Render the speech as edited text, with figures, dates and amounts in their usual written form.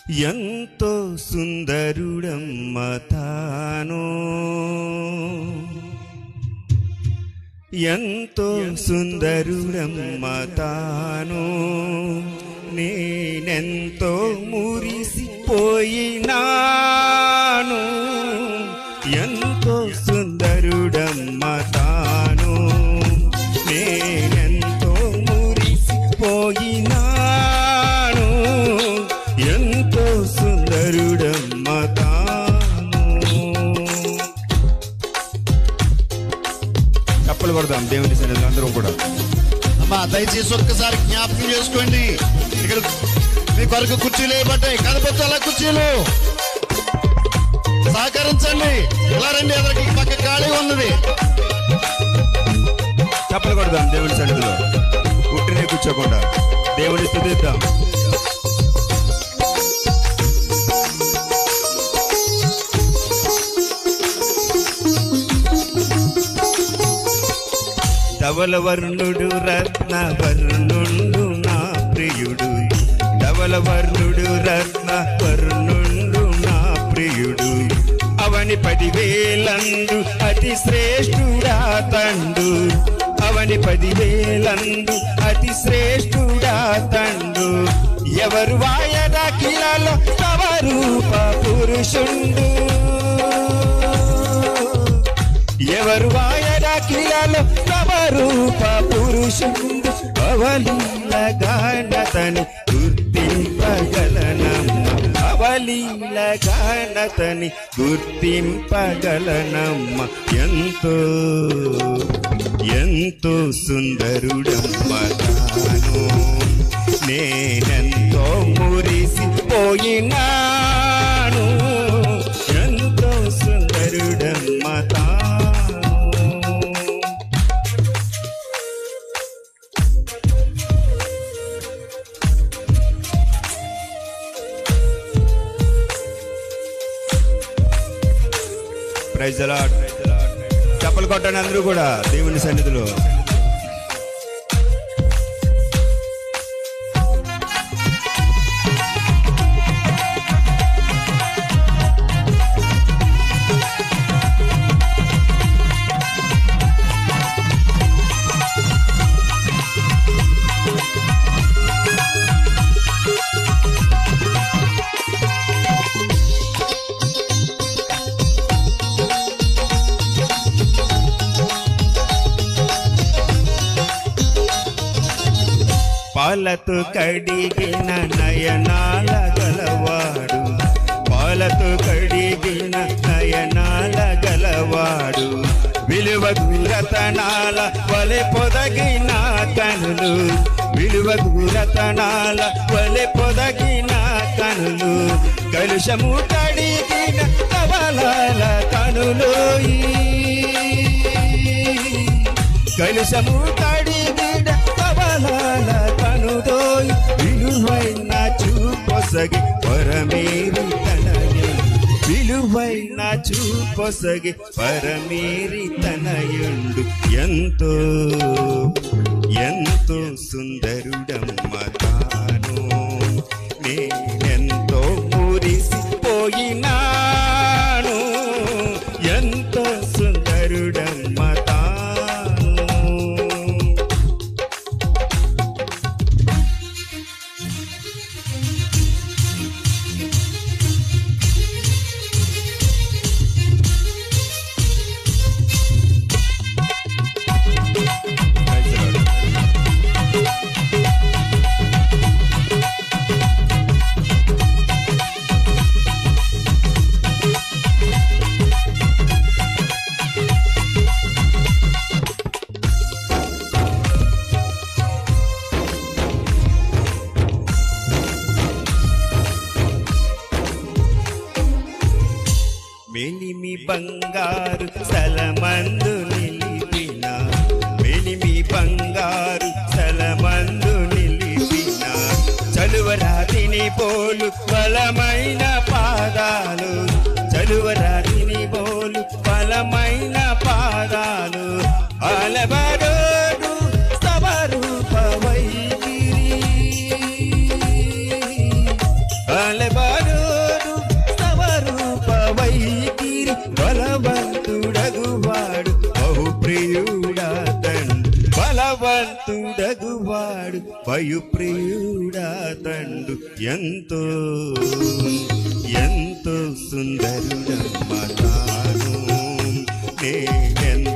ఎంతో సుందరుడమ్మ తాను, ఎంతో సుందరుడమ్మ తాను, నేనెంతో మురిసిపోయినాను. ఎంతో సుందరుడమ్మ తాను, నేనెంతో మురిసిపోయినాను. ఎంతో సుందరుడమ్మ తాను. చప్పలు కొడదాం దేవుని సన్నిధిలో అందరం కూడా. అమ్మా దయచేసి ఒక్కసారి జ్ఞాపకం చేసుకోండి, ఇక్కడ మీ కొరకు కుర్చీలు వేయబడ్డాయి, కనపచ్చాల కుర్చీలు. సహకరించండి, ఇలా రండి, ఎదురుకి పక్క ఖాళీ ఉన్నది. చప్పలు కొడదాం దేవుని సన్నిధిలో, ఉట్టినే కూర్చోకుండా దేవుని స్తుతిద్దాం. ధవలవర్ణుడు రత్నవర్ణుండు నా ప్రియుడు, ధవలవర్ణుడు రత్నవర్ణుండు నా ప్రియుడు. అవని 10,000 అతి శ్రేష్ఠుడా తండు, అవని 10,000 అతి శ్రేష్ఠుడా తండు. ఎవరు వాయదాకిలలో తవ రూప పురుషుండు, ఎవరు వాయదాకిలలో తవ రూప పురుషుండు. అవలీల గానతని గుర్తింపగలనమ్మ, అవలీల గానతని గుర్తింపగలనమ్మ. ఎంతో ఎంతో సుందరుడమ్మ తాను, నేనెంతో మురిసిపోయినాను. ఎంతో సుందరుడమ్మ తాను. Praise the Lord. చప్పలు కొట్టండి అందరూ కూడా దేవుని సన్నిధిలో. పాలతో కడిగిన నయనాల గలవాడు, పాలతో కడిగిన నయనాల గలవాడు. విలువకు రతనాల వలె పొదగిన కనులు, విలువకు రతనాల వలె పొదగిన కనులు. కలుషము కడిగిన కవలాల కనులు, కలుషము కడిగిన కవలాల కనుదోయి. విలువైన చూపొసగి పరమేరి తనయుడు, విలువైన చూపొసగి పరమేరి తనయుండు. ఎంతో ఎంతో సుందరుడమ్మ తాను, నేనెంతో మురిసిపోయినాను. ఎంతో సుందరుడమ్మ తాను. మెలిమి బంగారు స్థలమందు నిలిపిన, మెలిమి బంగారు స్థలమందు నిలిపిన. చలువరాతిని పోలు బలమైన పాదాలు, చలువరాతిని పోలు బలమైన పాదాలు. అలబడోడు సవరూప వైగిరి, అలబడ బలవంతుడగువాడు వయుప్రియుడా తండు ఎంతో ఎంతో సుందరుడమ్మ తాను నేనెంతో